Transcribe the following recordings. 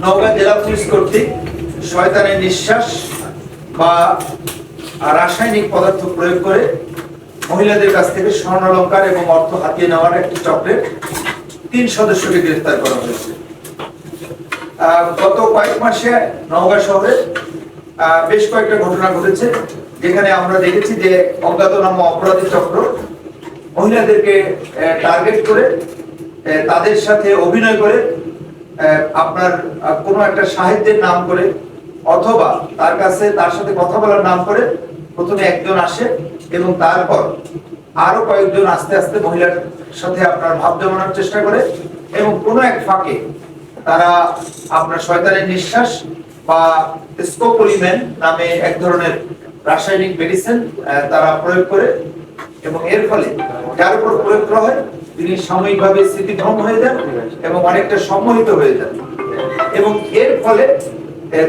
নওগাঁ জেলা পুলিশ কর্তৃক শয়তানের নিঃশ্বাস বা রাসায়নিক পদার্থ প্রয়োগ করে মহিলাদের কাছ থেকে স্বর্ণালংকার এবং অর্থ হাতিয়ে নেওয়ার একটি চক্রের 3 সদস্যকে গ্রেফতার করা হয়েছে। গত কয়েক মাসে নওগাঁ শহরে বেশ কয়েকটা ঘটনা ঘটেছে, যেখানে আমরা দেখেছি যে অজ্ঞাতনামা অপরাধী চক্র মহিলাদেরকে টার্গেট করে তাদের সাথে অভিনয় করে আপনার কোনো একটা সাহিত্যের নাম করে অথবা তার সাথে কথা বলার নাম করে প্রথমে একজন আসে এবং তারপর আরো কয়েকজন আস্তে আস্তে মহিলার সাথে আপনার ভাব জমানোর চেষ্টা করে এবং কোনো এক ফাঁকে তারা আপনার শয়তানের নিঃশ্বাস বা স্কোপোলিমেন নামে এক ধরনের রাসায়নিক মেডিসিন তারা প্রয়োগ করে এবং এর ফলে যার উপর প্রয়োগ করা হয় তিনি সাময়িকভাবে স্মৃতিভ্রম হয়ে যান এবং অনেকটা সম্মোহিত হয়ে যান এবং এর ফলে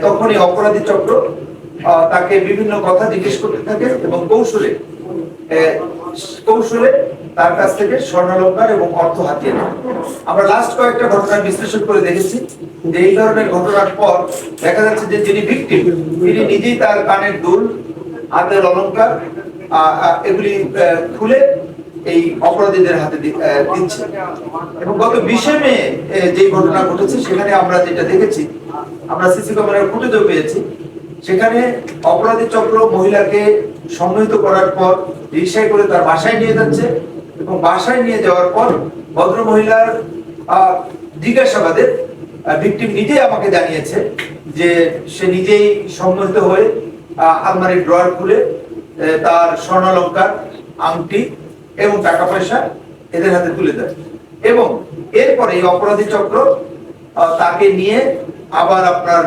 তখনই অপরাধী চক্র তাকে বিভিন্ন কথা জিজ্ঞেস করতে থাকে এবং কৌশলে তার কাছ থেকে স্বর্ণালংকার এবং অর্থ হাতিয়ে নেয়। আমরা লাস্ট কয়েকটা ঘটনা বিশ্লেষণ করে দেখেছি যে এই ধরনের ঘটনার পর দেখা যাচ্ছে যে যিনি ভিকটিম তিনি নিজেই তার কানের দুল, হাতের অলংকার এগুলি খুলে এই অপরাধীদের হাতে দিচ্ছে এবং গত 20 মে যে ঘটনা ঘটেছে সেখানে আমরা যেটা দেখেছি, আমরা সিসি ক্যামেরার ফুটেজও পেয়েছি, সেখানে অপরাধী চক্র মহিলাকে সম্মোহিত করার পর রিকশায় করে তার বাসায় নিয়ে যাচ্ছে এবং বাসায় নিয়ে যাওয়ার পর ভদ্র মহিলার জিজ্ঞাসাবাদে ভিকটিম নিজেই আমাকে জানিয়েছে যে সে নিজেই সম্মোহিত হয়ে আলমারির ড্রয়ার খুলে তার স্বর্ণালংকার, আংটি এবং টাকা পয়সা এদের হাতে তুলে দেয় এবং এরপরে এই অপরাধী চক্র তাকে নিয়ে আবার আপনার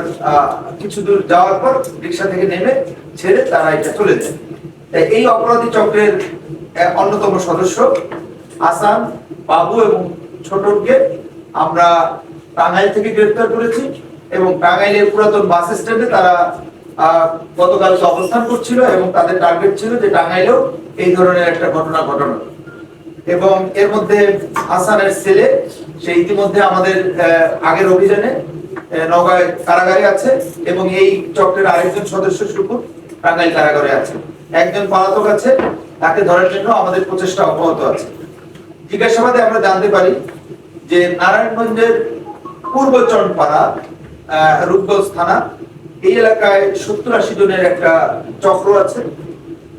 কিছু দূর যাওয়ার পর রিকশা থেকে নেমে ছেড়ে তারা এটা চলে যায়। এই অপরাধী চক্রের অন্যতম সদস্য হাসান, বাবু এবং ছোটকে আমরা টাঙ্গাইল থেকে গ্রেফতার করেছি এবং টাঙ্গাইলের পুরাতন বাস স্ট্যান্ডে তারা গতকালকে অবস্থান করছিল এবং তাদের টার্গেট ছিল যে টাঙ্গাইলেও এই ধরনের একটা ঘটনা ঘটানো এবং এর মধ্যে হাসানের ছেলে সে ইতিমধ্যে আমাদের আগের অভিযানে নওগাঁ কারাগারে আছে এবং এই চক্রের আরেকজন সদস্য শুকুর টাঙ্গাইল কারাগারে আছে। একজন পলাতক আছে, তাকে ধরার জন্য আমাদের প্রচেষ্টা অব্যাহত আছে। জিজ্ঞাসাবাদে আমরা জানতে পারি যে নারায়ণগঞ্জের পূর্ব চনপাড়া রূপগঞ্জ থানা এই এলাকায় 70-80 জনের একটা চক্র আছে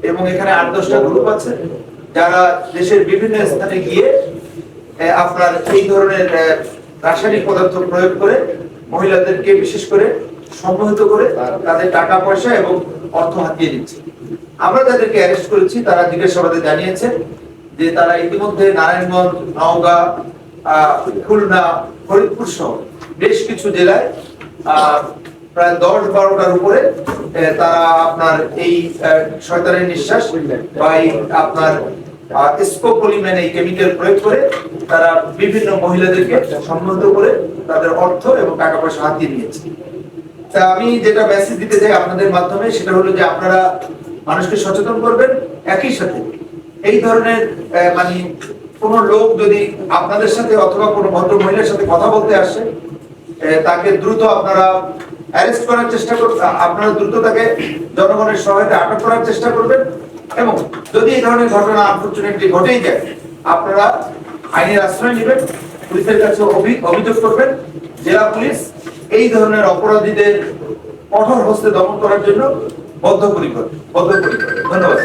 এবং এখানে 8-10টা গ্রুপ আছে যারা দেশের বিভিন্ন স্থানে গিয়ে আপনার এই ধরনের রাসায়নিক পদার্থ প্রয়োগ করে মহিলাদেরকে বিশেষ করে সম্মোহিত করে তাদের টাকা পয়সা এবং অর্থ হাতিয়ে দিচ্ছে। আমরা যাদেরকে অ্যারেস্ট করেছি তারা জিজ্ঞাসাবাদে জানিয়েছে যে তারা ইতিমধ্যে নারায়ণগঞ্জ, নওগাঁ, খুলনা, ফরিদপুর সহ বেশ কিছু জেলায় প্রায় 10-12টার উপরে তারা আপনার এই শয়তানের নিঃশ্বাস বা আপনার স্কোপোলিমেন এই কেমিক্যাল প্রয়োগ করে তারা বিভিন্ন মহিলাদেরকে সম্মোহিত করে তাদের অর্থ এবং টাকা পয়সা হাতিয়ে নিয়েছে। তা আমি যেটা মেসেজ দিতে চাই আপনাদের মাধ্যমে সেটা হলো যে আপনারা মানুষকে সচেতন করবেন, একই সাথে এই ধরনের মানে কোনো লোক যদি আপনাদের সাথে অথবা কোনো ভদ্র মহিলার সাথে কথা বলতে আসে তাকে দ্রুত আপনারা অ্যারেস্ট করার চেষ্টা করবেন, আপনারা দ্রুত তাকে জনগণের সহায়তায় আটক করার চেষ্টা করবেন এবং যদি এই ধরনের ঘটনা আনফরচুনেটলি ঘটেই যায় আপনারা আইনের আশ্রয় নেবেন, পুলিশের কাছে অভিযোগ করবেন। জেলা পুলিশ এই ধরনের অপরাধীদের কঠোর হস্তে দমন করার জন্য বদ্ধপরিকর। ধন্যবাদ।